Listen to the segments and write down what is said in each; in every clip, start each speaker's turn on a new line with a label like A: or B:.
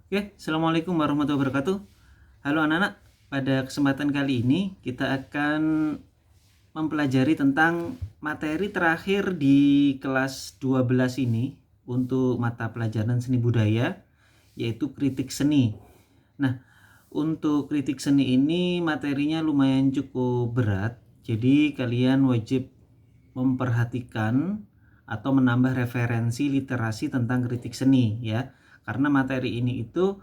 A: Oke, Assalamualaikum warahmatullahi wabarakatuh. Halo anak-anak, pada kesempatan kali ini kita akan mempelajari tentang materi terakhir di kelas 12 ini untuk mata pelajaran seni budaya, yaitu kritik seni. Nah, untuk kritik seni ini materinya lumayan cukup berat, jadi kalian wajib memperhatikan atau menambah referensi literasi tentang kritik seni ya. Karena materi ini itu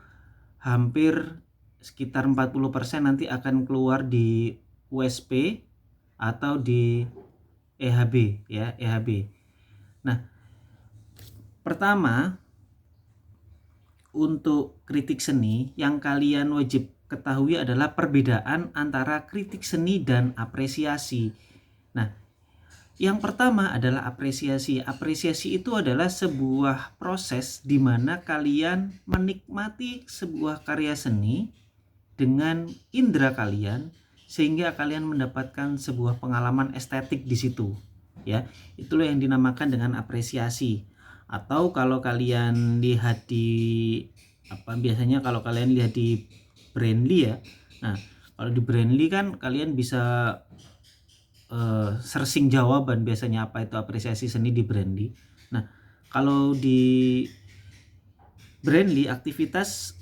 A: hampir sekitar 40% nanti akan keluar di USP atau di EHB ya, EHB. Nah, pertama untuk kritik seni yang kalian wajib ketahui adalah perbedaan antara kritik seni dan apresiasi. Nah, yang pertama adalah apresiasi. Apresiasi itu adalah sebuah proses di mana kalian menikmati sebuah karya seni dengan indera kalian sehingga kalian mendapatkan sebuah pengalaman estetik di situ. Ya, itulah yang dinamakan dengan apresiasi. Atau kalau kalian lihat di biasanya kalau kalian lihat di Brandly ya. Nah, kalau di Brandly kan kalian bisa searching jawaban biasanya apa itu apresiasi seni di Brandly. Nah, kalau di Brandly aktivitas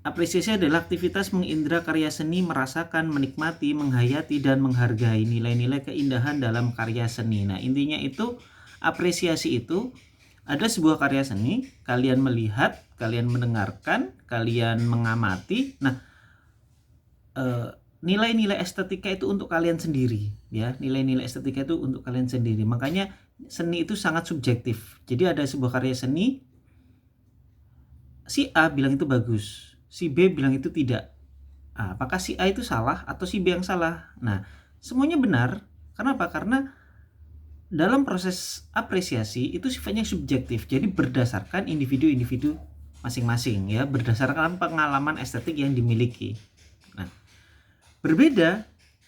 A: apresiasi adalah aktivitas mengindra karya seni, merasakan, menikmati, menghayati, dan menghargai nilai-nilai keindahan dalam karya seni. Nah, intinya itu apresiasi itu ada sebuah karya seni, kalian melihat, kalian mendengarkan, kalian mengamati. Nah, nilai-nilai estetika itu untuk kalian sendiri ya, nilai-nilai estetika itu untuk kalian sendiri. Makanya seni itu sangat subjektif. Jadi ada sebuah karya seni, si A bilang itu bagus, si B bilang itu tidak. Apakah si A itu salah atau si B yang salah? Nah, semuanya benar. Kenapa? Karena dalam proses apresiasi itu sifatnya subjektif. Jadi berdasarkan individu-individu masing-masing ya, berdasarkan pengalaman estetik yang dimiliki. Nah, berbeda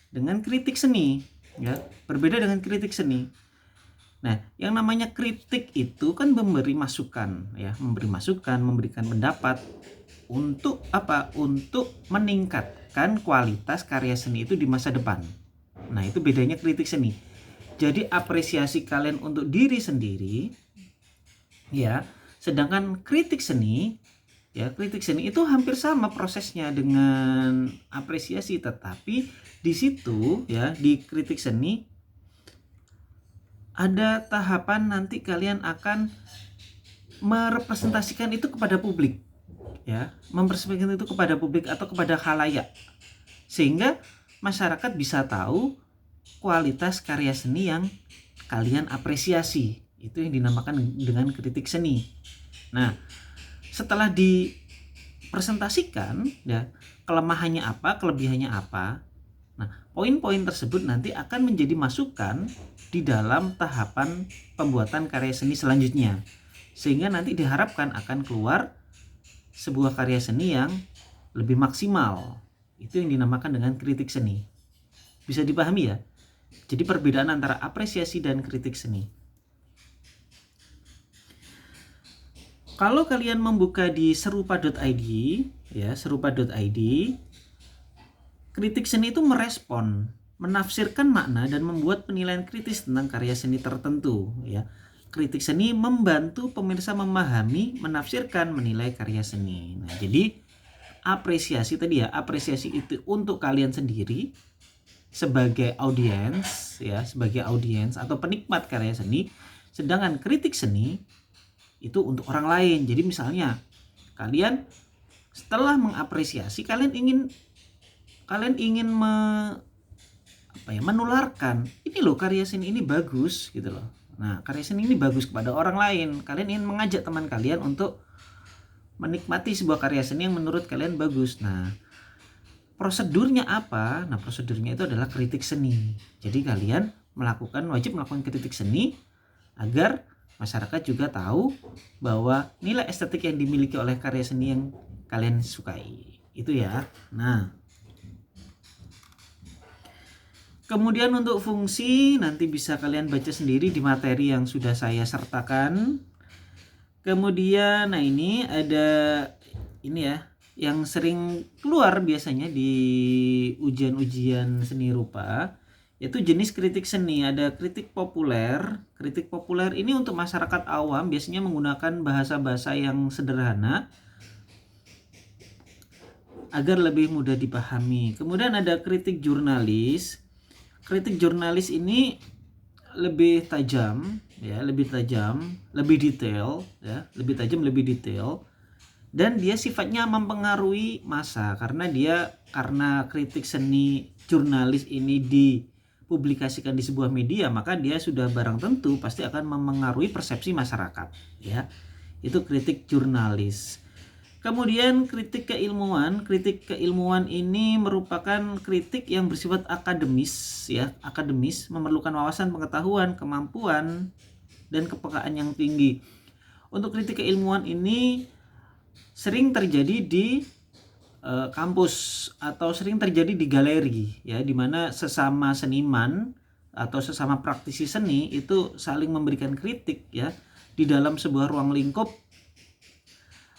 A: dengan kritik seni ya, berbeda dengan kritik seni. Nah, yang namanya kritik itu kan memberi masukan ya, memberi masukan, memberikan pendapat untuk apa? Untuk meningkatkan kualitas karya seni itu di masa depan. Nah, itu bedanya kritik seni. Jadi apresiasi kalian untuk diri sendiri ya, sedangkan kritik seni ya, kritik seni itu hampir sama prosesnya dengan apresiasi, tetapi di situ ya, di kritik seni ada tahapan nanti kalian akan merepresentasikan itu kepada publik ya, mempersepsikan itu kepada publik atau kepada khalayak sehingga masyarakat bisa tahu kualitas karya seni yang kalian apresiasi. Itu yang dinamakan dengan kritik seni. Nah, setelah dipresentasikan ya, kelemahannya apa, kelebihannya apa. Nah, poin-poin tersebut nanti akan menjadi masukan di dalam tahapan pembuatan karya seni selanjutnya. Sehingga nanti diharapkan akan keluar sebuah karya seni yang lebih maksimal. Itu yang dinamakan dengan kritik seni. Bisa dipahami ya? Jadi perbedaan antara apresiasi dan kritik seni. Kalau kalian membuka di serupa.id ya, serupa.id, kritik seni itu merespon, menafsirkan makna dan membuat penilaian kritis tentang karya seni tertentu ya. Kritik seni membantu pemirsa memahami, menafsirkan, menilai karya seni. Nah, jadi apresiasi tadi ya, apresiasi itu untuk kalian sendiri sebagai audiens ya, sebagai audiens atau penikmat karya seni, sedangkan kritik seni itu untuk orang lain. Jadi misalnya kalian setelah mengapresiasi, kalian ingin menularkan, ini loh karya seni ini bagus gitu loh. Nah, karya seni ini bagus kepada orang lain. Kalian ingin mengajak teman kalian untuk menikmati sebuah karya seni yang menurut kalian bagus. Nah, prosedurnya apa? Nah, prosedurnya itu adalah kritik seni. Jadi kalian wajib melakukan kritik seni agar masyarakat juga tahu bahwa nilai estetik yang dimiliki oleh karya seni yang kalian sukai. Itu ya. Nah, kemudian untuk fungsi nanti bisa kalian baca sendiri di materi yang sudah saya sertakan. Kemudian nah ini ada ini ya, yang sering keluar biasanya di ujian-ujian seni rupa, yaitu jenis kritik seni. Ada kritik populer. Kritik populer ini untuk masyarakat awam biasanya menggunakan bahasa-bahasa yang sederhana agar lebih mudah dipahami. Kemudian ada kritik jurnalis. Kritik jurnalis ini lebih tajam, ya, lebih tajam, lebih detail, ya, lebih tajam, lebih detail. Dan dia sifatnya mempengaruhi massa karena kritik seni jurnalis ini dipublikasikan di sebuah media, maka dia sudah barang tentu pasti akan mempengaruhi persepsi masyarakat, ya. Itu kritik jurnalis. Kemudian kritik keilmuan ini merupakan kritik yang bersifat akademis, ya, akademis, memerlukan wawasan, pengetahuan, kemampuan dan kepekaan yang tinggi. Untuk kritik keilmuan ini sering terjadi di kampus atau sering terjadi di galeri, ya, di mana sesama seniman atau sesama praktisi seni itu saling memberikan kritik, ya, di dalam sebuah ruang lingkup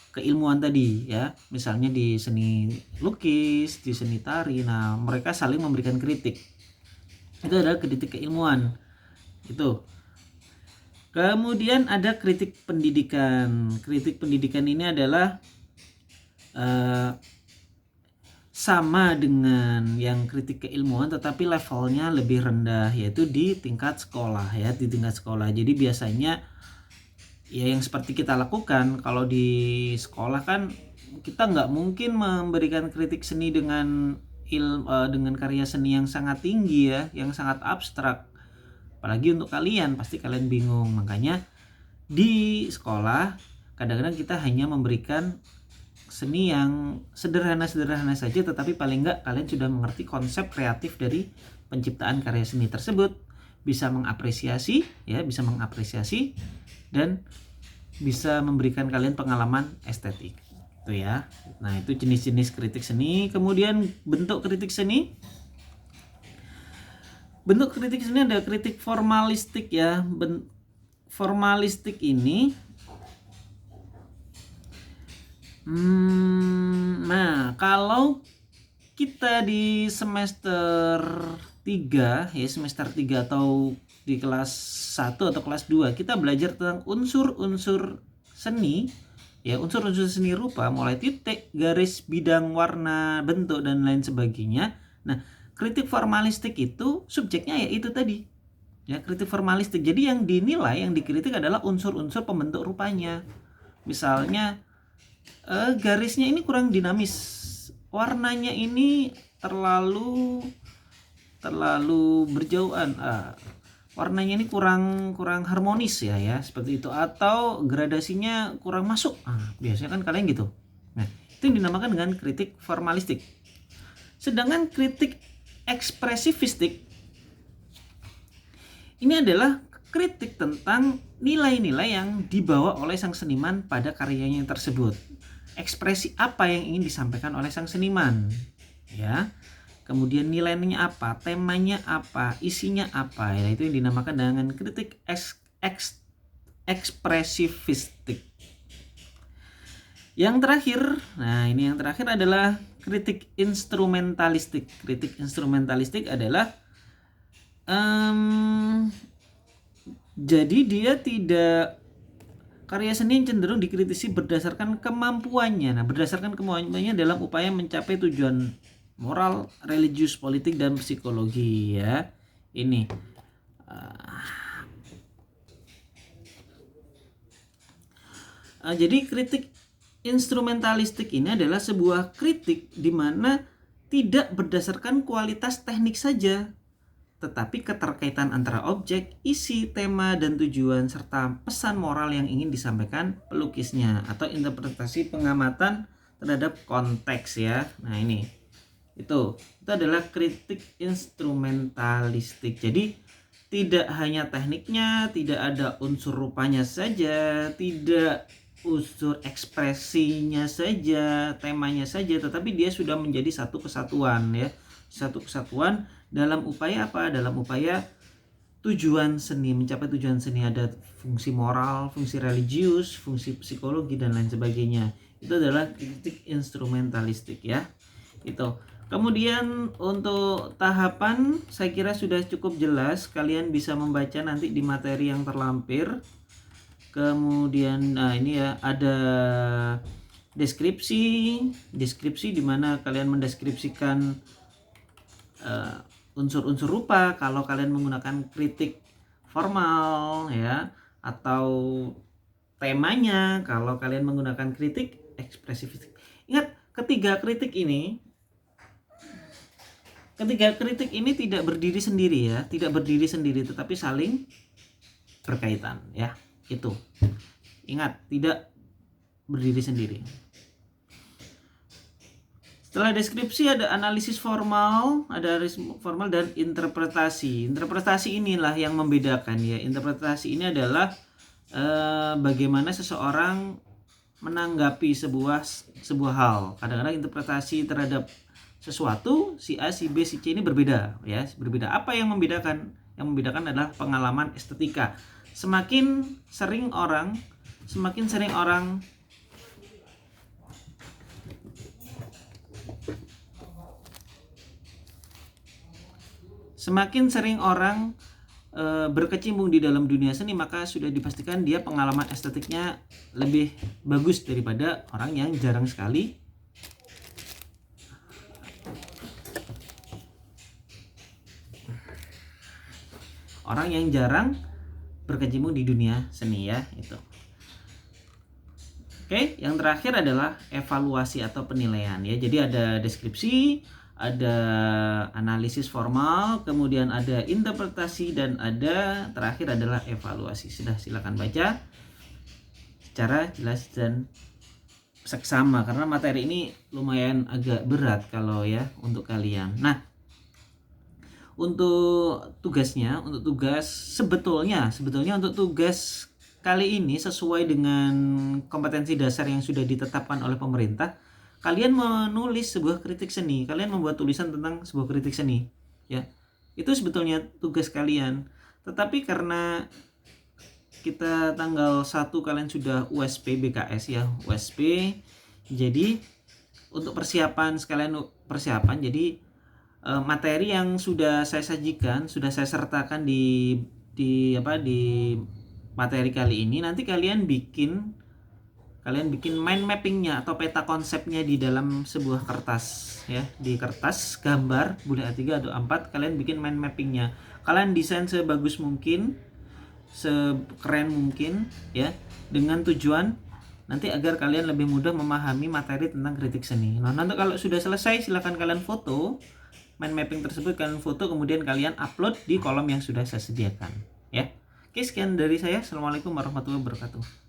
A: keilmuan tadi, ya. Misalnya di seni lukis, di seni tari. Nah, mereka saling memberikan kritik. Itu adalah kritik keilmuan. Itu. Kemudian ada kritik pendidikan. Kritik pendidikan ini adalah sama dengan yang kritik keilmuan, tetapi levelnya lebih rendah, yaitu di tingkat sekolah, ya, di tingkat sekolah. Jadi biasanya ya yang seperti kita lakukan kalau di sekolah kan kita nggak mungkin memberikan kritik seni dengan dengan karya seni yang sangat tinggi, ya, yang sangat abstrak. Apalagi untuk kalian, pasti kalian bingung. Makanya di sekolah kadang-kadang kita hanya memberikan seni yang sederhana-sederhana saja, tetapi paling enggak kalian sudah mengerti konsep kreatif dari penciptaan karya seni tersebut, bisa mengapresiasi, ya, bisa mengapresiasi dan bisa memberikan kalian pengalaman estetik. Itu, ya. Nah, itu jenis-jenis kritik seni. Kemudian bentuk kritik seni. Bentuk kritik seni ada kritik formalistik, ya. Formalistik ini nah, kalau kita di semester 3, ya, semester 3 atau di kelas 1 atau kelas 2 kita belajar tentang unsur-unsur seni, ya, unsur-unsur seni rupa, mulai titik, garis, bidang, warna, bentuk dan lain sebagainya. Nah, kritik formalistik itu subjeknya ya itu tadi, ya, kritik formalistik. Jadi yang dinilai, yang dikritik adalah unsur-unsur pembentuk rupanya. Misalnya garisnya ini kurang dinamis, warnanya ini terlalu berjauhan, warnanya ini kurang harmonis, ya, seperti itu, atau gradasinya kurang masuk. Biasanya kan kalian gitu. Nah, itu yang dinamakan dengan kritik formalistik. Sedangkan kritik ekspresifistik ini adalah kritik tentang nilai-nilai yang dibawa oleh sang seniman pada karyanya tersebut. Ekspresi apa yang ingin disampaikan oleh sang seniman, ya. Kemudian nilainya apa, temanya apa, isinya apa, ya, itu yang dinamakan dengan kritik ekspresifistik. Yang terakhir, nah ini yang terakhir adalah kritik instrumentalistik. Kritik instrumentalistik adalah jadi dia tidak, karya seni yang cenderung dikritisi berdasarkan kemampuannya. Nah, berdasarkan kemampuannya dalam upaya mencapai tujuan moral, religius, politik, dan psikologi, ya. Ini jadi kritik instrumentalistik ini adalah sebuah kritik di mana tidak berdasarkan kualitas teknik saja, tetapi keterkaitan antara objek, isi, tema, dan tujuan, serta pesan moral yang ingin disampaikan pelukisnya, atau interpretasi pengamatan terhadap konteks, ya. Nah, ini itu adalah kritik instrumentalistik. Jadi tidak hanya tekniknya, tidak ada unsur rupanya saja, tidak unsur ekspresinya saja, temanya saja, tetapi dia sudah menjadi satu kesatuan, ya, satu kesatuan dalam upaya apa? Dalam upaya tujuan seni, mencapai tujuan seni, ada fungsi moral, fungsi religius, fungsi psikologi dan lain sebagainya. Itu adalah kritik instrumentalistik ya. Itu. Kemudian untuk tahapan saya kira sudah cukup jelas, kalian bisa membaca nanti di materi yang terlampir. Kemudian nah ini ya ada deskripsi di mana kalian mendeskripsikan unsur-unsur rupa kalau kalian menggunakan kritik formal ya, atau temanya kalau kalian menggunakan kritik ekspresif. Ingat, ketiga kritik ini tidak berdiri sendiri ya, tidak berdiri sendiri tetapi saling berkaitan ya. Itu. Ingat, tidak berdiri sendiri. Setelah deskripsi ada analisis formal, dan interpretasi. Interpretasi inilah yang membedakan ya. Interpretasi ini adalah bagaimana seseorang menanggapi sebuah hal. Kadang-kadang interpretasi terhadap sesuatu si A, si B, si C ini berbeda ya, berbeda. Apa yang membedakan? Yang membedakan adalah pengalaman estetika. Semakin sering orang berkecimpung di dalam dunia seni, maka sudah dipastikan dia pengalaman estetiknya lebih bagus daripada orang yang jarang sekali berkecimpung di dunia seni ya. Itu. Oke, yang terakhir adalah evaluasi atau penilaian ya. Jadi ada deskripsi, ada analisis formal, kemudian ada interpretasi, dan ada terakhir adalah evaluasi. Sudah, silakan baca secara jelas dan seksama karena materi ini lumayan agak berat kalau ya untuk kalian. Nah, untuk tugas kali ini sesuai dengan kompetensi dasar yang sudah ditetapkan oleh pemerintah, kalian menulis sebuah kritik seni, kalian membuat tulisan tentang sebuah kritik seni ya. Itu sebetulnya tugas kalian. Tetapi karena kita tanggal 1 kalian sudah USP BKS ya, USP. Jadi untuk persiapan jadi materi yang sudah saya sajikan, sudah saya sertakan di materi kali ini, nanti kalian bikin mind mappingnya atau peta konsepnya di dalam sebuah kertas ya, di kertas gambar boleh A3 atau A4, kalian bikin mind mappingnya, kalian desain sebagus mungkin, sekeren mungkin ya, dengan tujuan nanti agar kalian lebih mudah memahami materi tentang kritik seni. Nah, nanti kalau sudah selesai silakan kalian foto mind mapping tersebut, kalian foto kemudian kalian upload di kolom yang sudah saya sediakan ya. Oke, sekian dari saya. Assalamualaikum warahmatullahi wabarakatuh.